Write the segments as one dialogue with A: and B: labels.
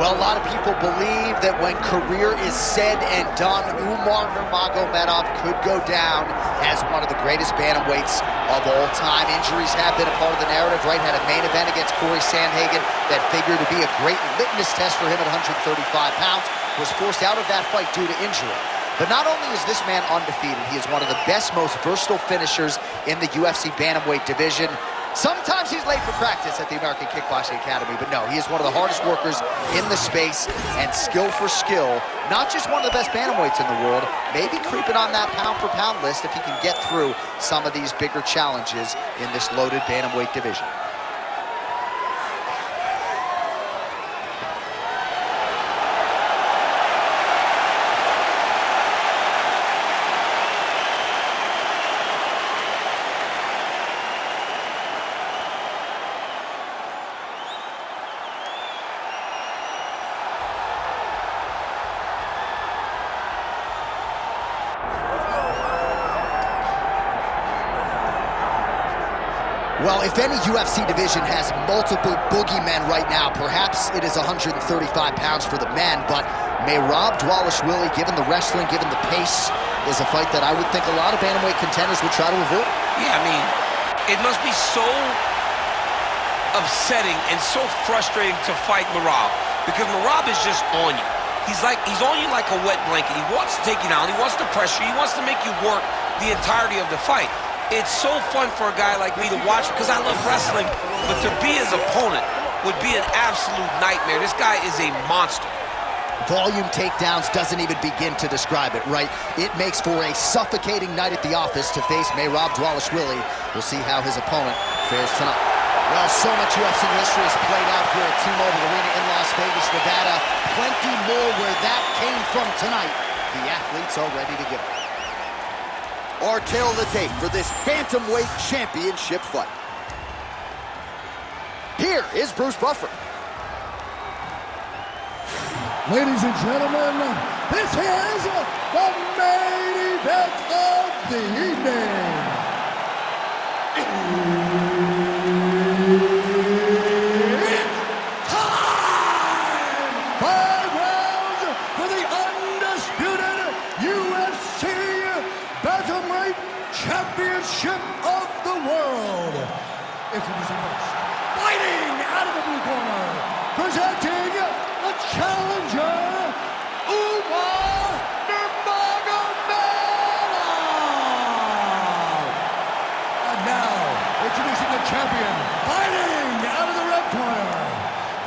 A: Well, a lot of people believe that when career is said and done, Umar Nurmagomedov could go down as one of the greatest bantamweights of all time. Injuries have been a part of the narrative, right? Had a main event against Corey Sandhagen that figured to be a great litmus test for him at 135 pounds. Was forced out of that fight due to injury. But not only is this man undefeated, he is one of the best, most versatile finishers in the UFC bantamweight division. Sometimes he's late for practice at the American Kickboxing Academy, but no, he is one of the hardest workers in the space, and skill for skill, not just one of the best bantamweights in the world, maybe creeping on that pound-for-pound list if he can get through some of these bigger challenges in this loaded bantamweight division. Well, if any UFC division has multiple boogeymen right now, perhaps it is 135 pounds for the men, but Merab Двалишвили, given the wrestling, given the pace, is a fight that I would think a lot of bantamweight contenders would try to avoid.
B: Yeah, I mean, it must be so upsetting and so frustrating to fight Merab, because Merab is just on you. He's on you like a wet blanket. He wants to take you down, he wants to pressure you, he wants to make you work the entirety of the fight. It's so fun for a guy like me to watch because I love wrestling, but to be his opponent would be an absolute nightmare. This guy is a monster.
A: Volume takedowns doesn't even begin to describe it, right? It makes for a suffocating night at the office to face Merab Двалишвили. We'll see how his opponent fares tonight. Well, so much UFC history has played out here at T-Mobile Arena in Las Vegas, Nevada. Plenty more where that came from tonight. The athletes are ready to go. Our tale of the tape for this bantamweight championship fight. Here is Bruce Buffer.
C: Ladies and gentlemen, this is the main event of the evening. It's time! 5 rounds for the undisputed UFC Bantamweight Championship of the world. Introducing first, fighting out of the blue corner, presenting the challenger, Umar Nurmagomedov. And now, introducing the champion, fighting out of the red corner.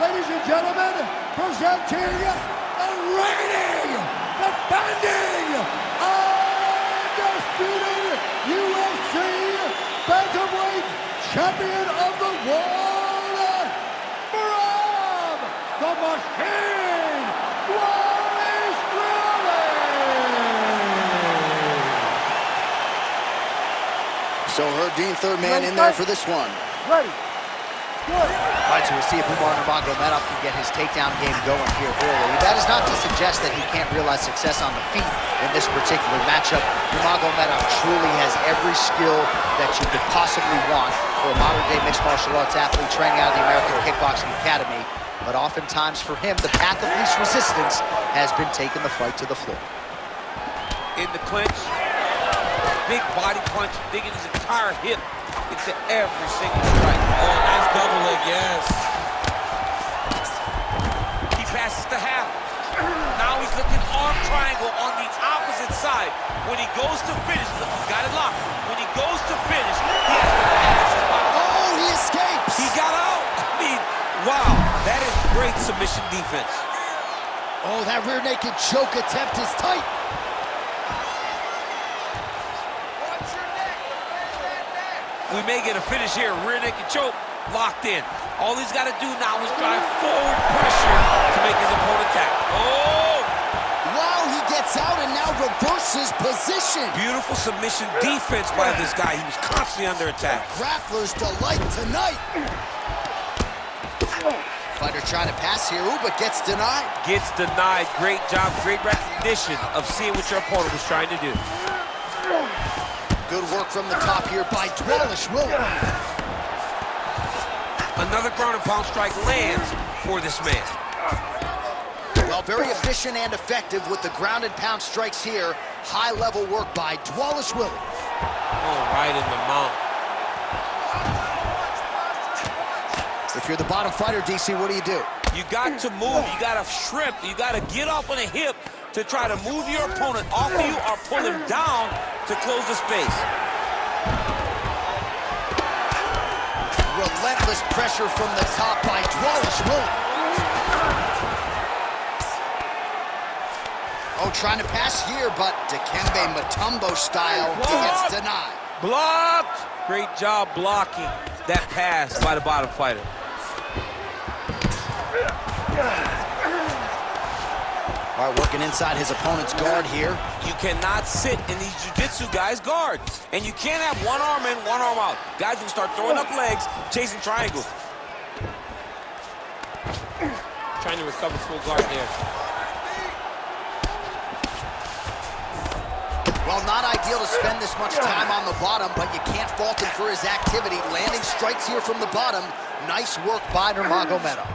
C: Ladies and gentlemen, presenting the reigning, defending, undisputed UFC Bantamweight Champion of the World, Merab the Machine Двалишвили.
A: So Dean, third man in there for this one.
C: Ready. Good.
A: All right, so we'll see if Umar Nurmagomedov can get his takedown game going here early. That is not to suggest that he can't realize success on the feet in this particular matchup. Nurmagomedov truly has every skill that you could possibly want for a modern-day mixed martial arts athlete training out of the American Kickboxing Academy. But oftentimes for him, the path of least resistance has been taking the fight to the floor.
B: In the clinch, big body punch, digging his entire hip into every single strike. Oh, nice double leg, yes. He passes the half. Now he's looking arm triangle on the opposite side. When he goes to finish, look, he's got it locked. When he goes to finish, he has to pass his body.
A: Oh, he escapes!
B: He got out. I mean, wow, that is great submission defense.
A: Oh, that rear naked choke attempt is tight.
B: We may get a finish here. Rear naked choke, locked in. All he's got to do now is drive forward pressure to make his opponent tap. Oh!
A: Wow, he gets out and now reverses position.
B: Beautiful submission defense by this guy. He was constantly under attack.
A: Grappler's delight tonight. Fighter trying to pass here, ooh, but gets denied.
B: Gets denied. Great job, great recognition of seeing what your opponent was trying to do.
A: Good work from the top here by Двалишвили.
B: Another ground and pound strike lands for this man.
A: Well, very efficient and effective with the ground and pound strikes here. High-level work by Двалишвили.
B: Oh, right in the mount.
A: If you're the bottom fighter, DC, what do?
B: You got to move. You got to shrimp. You got to get off on a hip to try to move your opponent off of you or pull him down to close the space.
A: Relentless pressure from the top by Двалишвили. Oh, trying to pass here, but Dikembe Mutombo style gets denied.
B: Blocked. Great job blocking that pass by the bottom fighter.
A: All right, working inside his opponent's guard here.
B: You cannot sit in these jiu-jitsu guys' guard. And you can't have one arm in, one arm out. Guys will start throwing up legs, chasing triangles. Trying to recover full guard there.
A: Well, not ideal to spend this much time on the bottom, but you can't fault him for his activity. Landing strikes here from the bottom. Nice work by Nurmagomedov.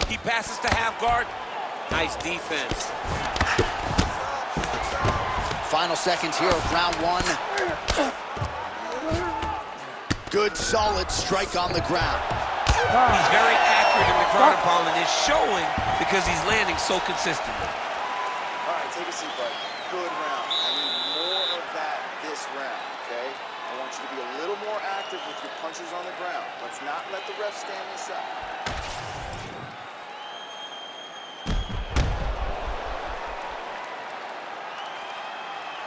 B: He passes to half guard. Nice defense.
A: Final seconds here of round one. Good, solid strike on the ground.
B: He's very accurate in the ground and pound, and it's showing because he's landing so consistently.
D: All right, take a seat, buddy. Good round. I need more of that this round, okay? I want you to be a little more active with your punches on the ground. Let's not let the ref stand this up.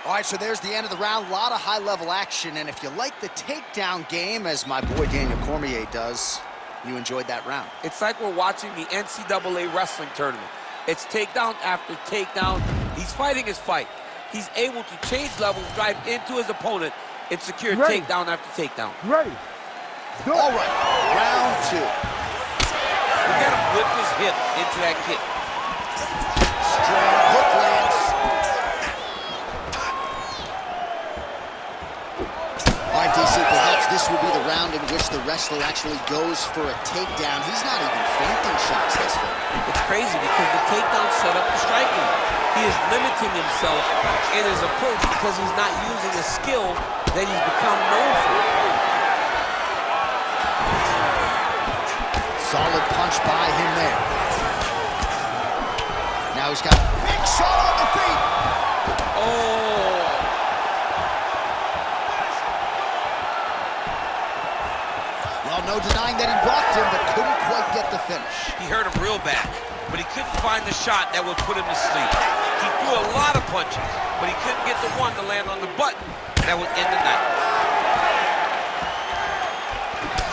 A: All right, so there's the end of the round. A lot of high-level action, and if you like the takedown game, as my boy Daniel Cormier does, you enjoyed that round.
B: It's like we're watching the NCAA wrestling tournament. It's takedown after takedown. He's fighting his fight. He's able to change levels, drive into his opponent, and secure takedown after takedown.
C: Ready. Go.
A: All right, round two.
B: Look at him whip his hip into that kick.
A: Strong hook lands. All right, DC, perhaps this will be the round in which the wrestler actually goes for a takedown. He's not even feinting shots this far.
B: It's crazy because the takedown set up the striking. He is limiting himself in his approach because he's not using a skill that he's become known for.
A: Solid punch by him there. Now he's got a big shot on the feet.
B: Oh!
A: Well, no denying that he blocked him, but couldn't quite get the finish.
B: He hurt him real bad, but he couldn't find the shot that would put him to sleep. He threw a lot of punches, but he couldn't get the one to land on the button that would end the night.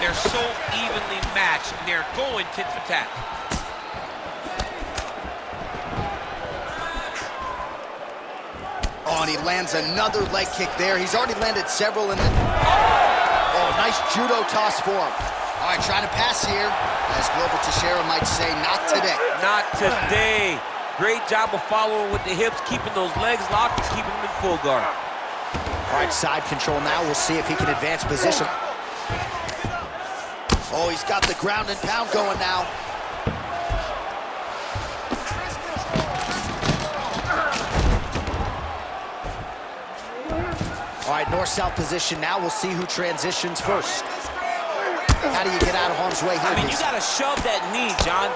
B: They're so evenly matched, and they're going tit for tat.
A: Oh, and he lands another leg kick there. He's already landed several in the... Oh, nice judo toss for him. All right, trying to pass here. As Glover Teixeira might say, not today.
B: Not today. Great job of following with the hips, keeping those legs locked and keeping them in full guard.
A: All right, side control now. We'll see if he can advance position. Oh, he's got the ground and pound going now. All right, north-south position now. We'll see who transitions first. How do you get out of harm's way here?
B: I mean, you got to shove that knee, John.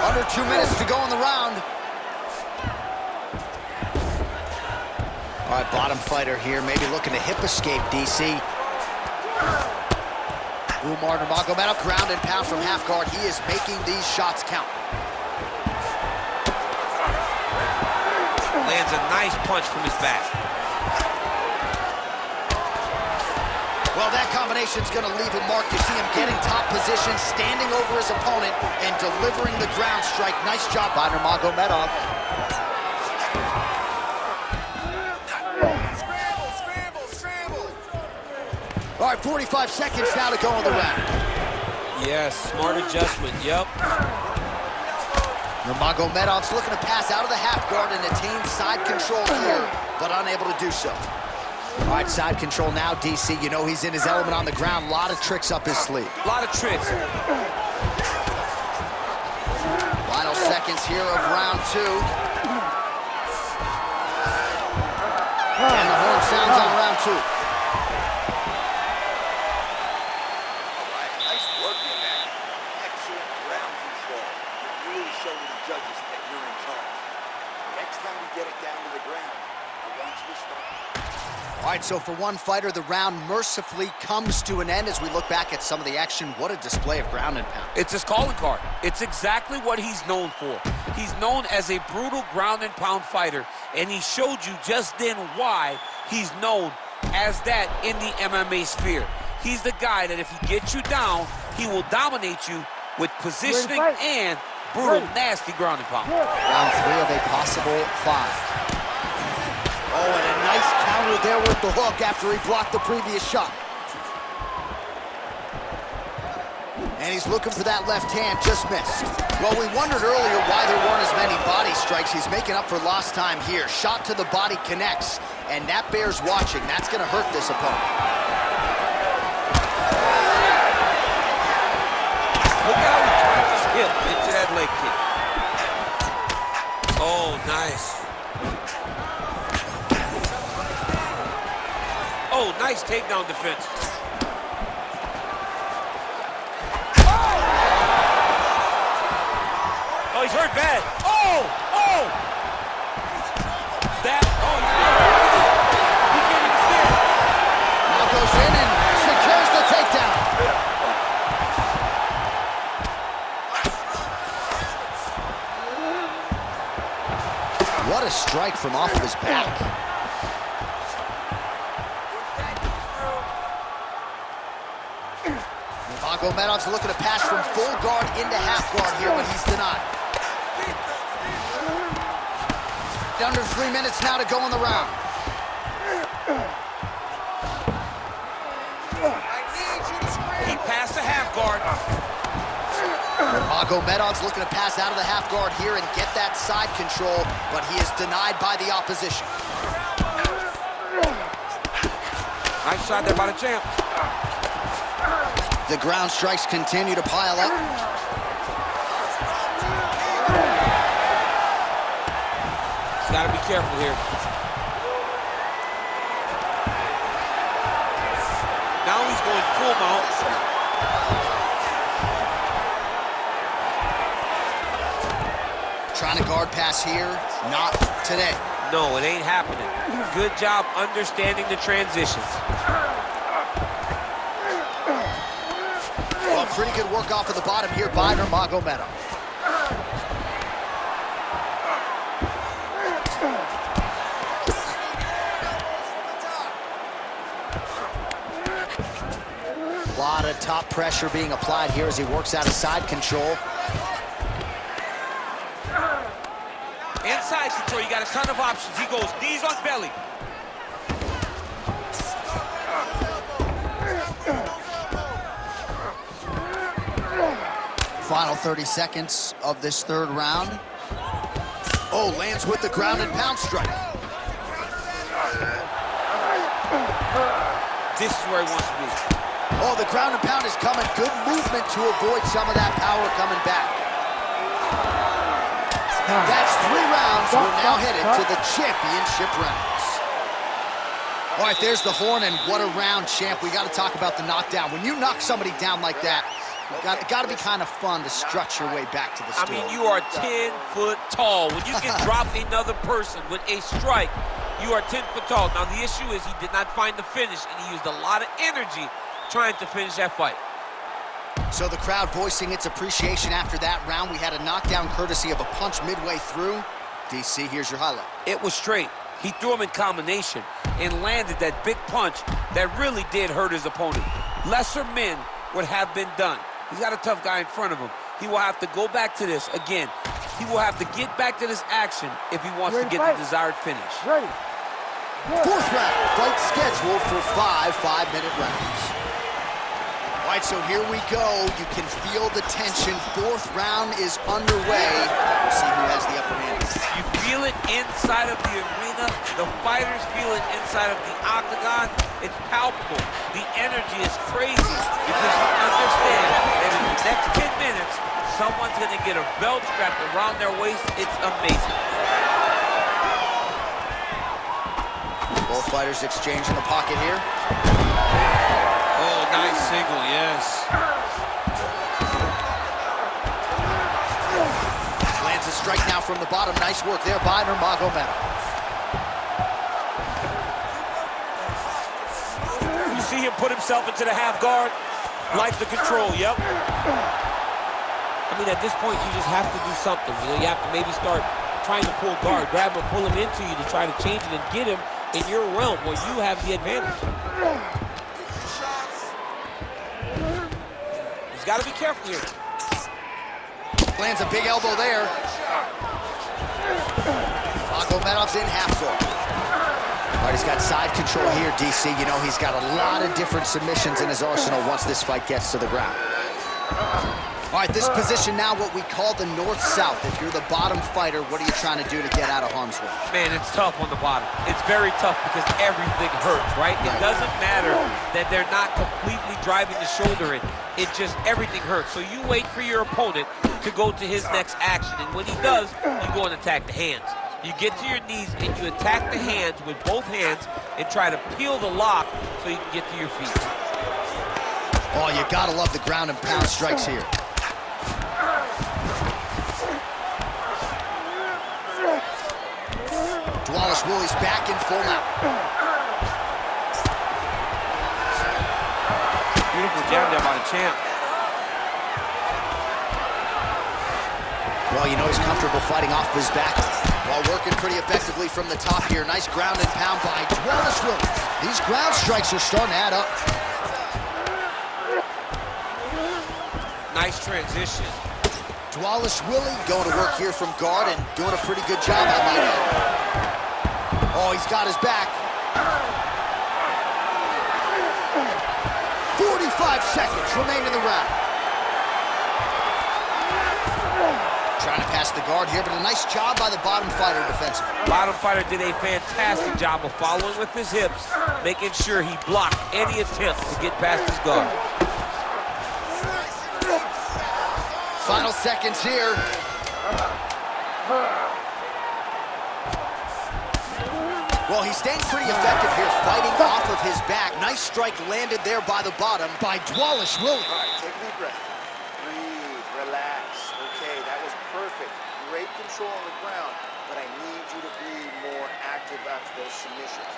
A: Under 2 minutes to go in the round. All right, bottom fighter here, maybe looking to hip escape, DC. Umar Nurmagomedov, ground and pound from half guard. He is making these shots count.
B: Lands a nice punch from his back.
A: Well, that combination's going to leave a mark. You see him getting top position, standing over his opponent, and delivering the ground strike. Nice job by Nurmagomedov. All right, 45 seconds now to go in the round.
B: Yes, smart adjustment, yep.
A: Nurmagomedov's looking to pass out of the half guard and attain side control here, but unable to do so. All right, side control now, DC. You know he's in his element on the ground. A lot of tricks up his sleeve.
B: A lot of tricks.
A: Final seconds here of round 2. And the horn sounds on round 2.
D: All right, nice work in that. Excellent ground control. You're really showing the judges that you're in charge. Next time we get it down to the ground, I want you to start.
A: All right, so for one fighter, the round mercifully comes to an end as we look back at some of the action. What a display of ground and pound.
B: It's his calling card. It's exactly what he's known for. He's known as a brutal ground and pound fighter, and he showed you just then why he's known as that in the MMA sphere. He's the guy that if he gets you down, he will dominate you with positioning and brutal, nasty ground and pound.
A: Round 3 of a possible 5. Oh, and a nice counter there with the hook after he blocked the previous shot. And he's looking for that left hand, just missed. Well, we wondered earlier why there weren't as many body strikes. He's making up for lost time here. Shot to the body connects, and that bears watching. That's going to hurt this opponent.
B: Look how he turned his hip into that leg kick. Oh, nice. Oh, nice takedown defense. Oh, he's hurt bad. Oh, oh. That, oh, he can't even stand.
A: Now goes in and secures the takedown. What a strike from off of his back. Nurmagomedov's looking to pass from full guard into half guard here, but he's denied. Under 3 minutes now to go in the round.
B: He passed the half guard.
A: Nurmagomedov's looking to pass out of the half guard here and get that side control, but he is denied by the opposition.
B: Nice shot there by the champ.
A: The ground strikes continue to pile up.
B: He's got to be careful here. Now he's going full mount.
A: Trying to guard pass here, not today.
B: No, it ain't happening. Good job understanding the transitions.
A: Well, pretty good work off of the bottom here by Nurmagomedov. A lot of top pressure being applied here as he works out of side control.
B: Inside control, you got a ton of options. He goes knees on belly.
A: Final 30 seconds of this third round. Oh, lands with the ground and pound strike.
B: This is where he wants to be.
A: Oh, the ground and pound is coming. Good movement to avoid some of that power coming back. That's 3 rounds. We're now headed to the championship rounds. All right, there's the horn, and what a round, champ. We got to talk about the knockdown. When you knock somebody down like that, it got to be kind of fun to strut your way back to the store.
B: I mean, you are 10 foot tall. When you can drop another person with a strike, you are 10 foot tall. Now, the issue is he did not find the finish, and he used a lot of energy trying to finish that fight.
A: So the crowd voicing its appreciation after that round. We had a knockdown courtesy of a punch midway through. DC, here's your highlight.
B: It was straight. He threw him in combination and landed that big punch that really did hurt his opponent. Lesser men would have been done. He's got a tough guy in front of him. He will have to go back to this again. He will have to get back to this action if he wants to get the desired finish.
C: Ready.
A: Fourth round, fight scheduled for 5 5-minute rounds. All right, so here we go. You can feel the tension. Fourth round is underway. We'll see who has the upper hand.
B: You feel it inside outside of the arena, the fighters feel it inside of the octagon. It's palpable. The energy is crazy because you understand that in the next 10 minutes, someone's going to get a belt strapped around their waist. It's amazing.
A: Both fighters exchange in the pocket here.
B: Oh, nice single, yes.
A: Lands a strike now from the bottom. Nice work there by Nurmagomedov.
B: You see him put himself into the half guard. Like the control, yep. I mean, at this point, you just have to do something. You know, you have to maybe start trying to pull guard, grab him, pull him into you to try to change it and get him in your realm where you have the advantage. He's got to be careful here.
A: Lands a big elbow there. Nurmagomedov's in half guard. All right, he's got side control here, DC. You know, he's got a lot of different submissions in his arsenal once this fight gets to the ground. All right, this position now, what we call the north-south. If you're the bottom fighter, what are you trying to do to get out of harm's way?
B: Man, it's tough on the bottom. It's very tough because everything hurts, right? It doesn't matter that they're not completely driving the shoulder in. It just, everything hurts. So you wait for your opponent to go to his next action. And when he does, you go and attack the hands. You get to your knees and you attack the hands with both hands and try to peel the lock so you can get to your feet.
A: Oh, you gotta love the ground and pound strikes here. Двалишвili's back in full mount.
B: Beautiful jab there by the champ.
A: Well, you know he's comfortable fighting off his back while working pretty effectively from the top here. Nice ground and pound by Двалишвили. These ground strikes are starting to add up.
B: Nice transition.
A: Двалишвили going to work here from guard and doing a pretty good job, I might add. Oh, he's got his back. 45 seconds remain in the round. Trying to pass the guard here, but a nice job by the bottom fighter defensively.
B: Bottom fighter did a fantastic job of following with his hips, making sure he blocked any attempt to get past his guard.
A: Final seconds here. Well, he's staying pretty effective here, fighting off of his back. Nice strike landed there by the bottom by Двалишвили.
D: All right, take a deep breath. Breathe, relax. Okay, that was perfect. Great control on the ground, but I need you to be more active after those submissions.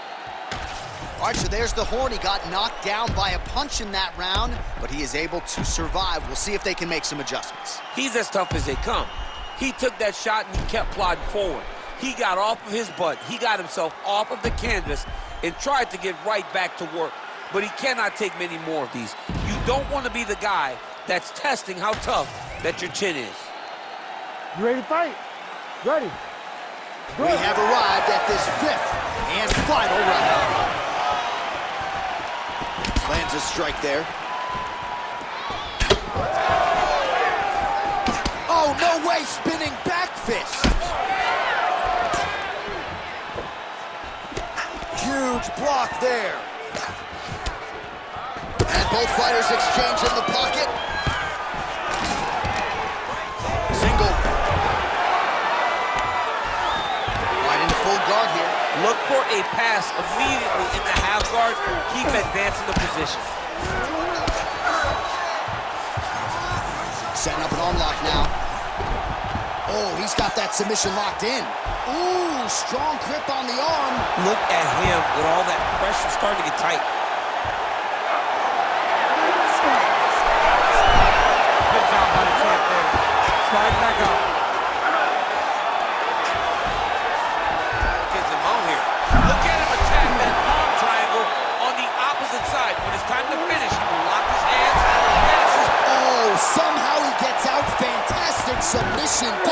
A: All right, so there's the horn. He got knocked down by a punch in that round, but he is able to survive. We'll see if they can make some adjustments.
B: He's as tough as they come. He took that shot and he kept plodding forward. He got off of his butt. He got himself off of the canvas and tried to get right back to work. But he cannot take many more of these. You don't want to be the guy that's testing how tough that your chin is.
C: You ready to fight? Ready.
A: We have arrived at this fifth and final round. Lands a strike there. Oh, no way, spinning back fist. Huge block there. And both fighters exchange in the pocket. Single. Right into full guard here.
B: Look for a pass immediately in the half guard. Keep advancing the position.
A: Setting up an arm lock now. Oh, he's got that submission locked in. Ooh, strong grip on the arm.
B: Look at him with all that pressure starting to get tight. Good job by the champ there. Slide back up. Gets him on here. Look at him attack that arm triangle on the opposite side. When it's time to finish, he will lock his hands.
A: Oh, somehow he gets out. Fantastic submission D.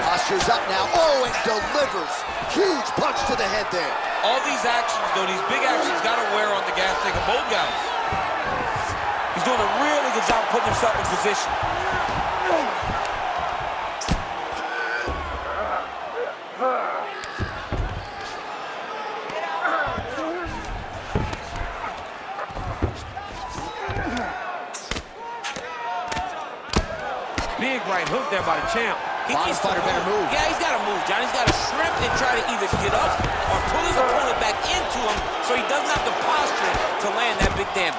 A: Posture's up now. Oh, and delivers. Huge punch to the head there.
B: All these actions, though, these big actions, got to wear on the gas tank of both guys. He's doing a really good job putting himself in position. big right hook there by the champ. He
A: Bottom
B: needs to
A: fighter better move.
B: Yeah, he's got to move, John. He's got to shrimp and try to either get up or pull his opponent back into him so he doesn't have the posture to land that big damage.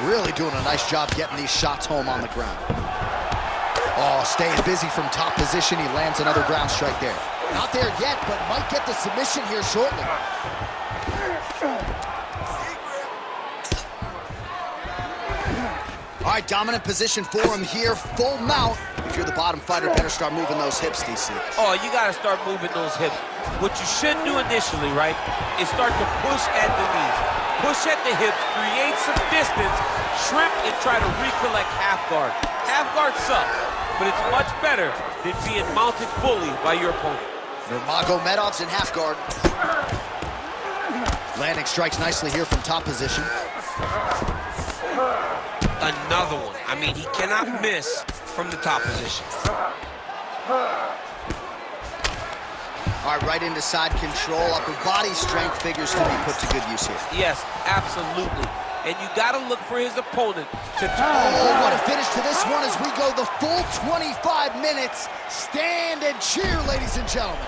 A: Really doing a nice job getting these shots home on the ground. Oh, staying busy from top position. He lands another ground strike there. Not there yet, but might get the submission here shortly. All right, dominant position for him here. Full mount. If you're the bottom fighter, better start moving those hips, DC.
B: Oh, you got to start moving those hips. What you should do initially, right, is start to push at the knees. Push at the hips, create some distance, shrimp, and try to recollect half guard. Half guard sucks, but it's much better than being mounted fully by your opponent.
A: Nurmagomedov's in half guard. Landing strikes nicely here from top position.
B: Another one. I mean, he cannot miss from the top position.
A: All right, right into side control. Upper body strength figures to be put to good use here.
B: Yes, absolutely. And you got to look for his opponent to...
A: Oh, what a finish to this one as we go the full 25 minutes. Stand and cheer, ladies and gentlemen.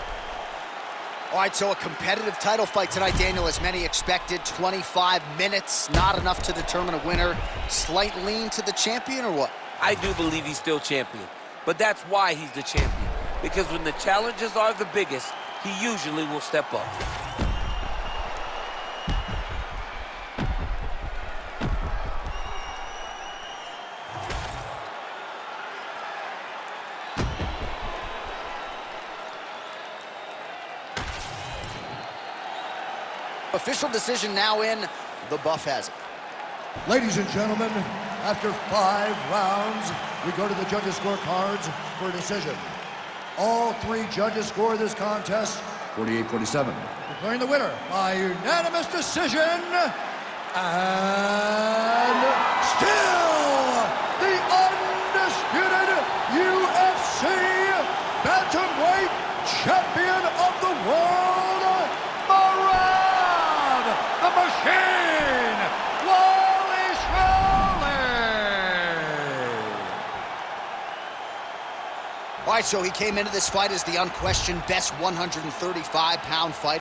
A: All right, so a competitive title fight tonight, Daniel, as many expected. 25 minutes, not enough to determine a winner. Slight lean to the champion, or what?
B: I do believe he's still champion, but that's why he's the champion. Because when the challenges are the biggest, he usually will step up.
A: Official decision now in. The buff has it.
C: Ladies and gentlemen, after 5 rounds, we go to the judges' scorecards for a decision. All 3 judges score this contest 48-47. Declaring the winner by unanimous decision, and still the undisputed UFC bantamweight champion of the world, Merab, the Machine Двалишвили.
A: All right, so he came into this fight as the unquestioned best 135-pound fighter.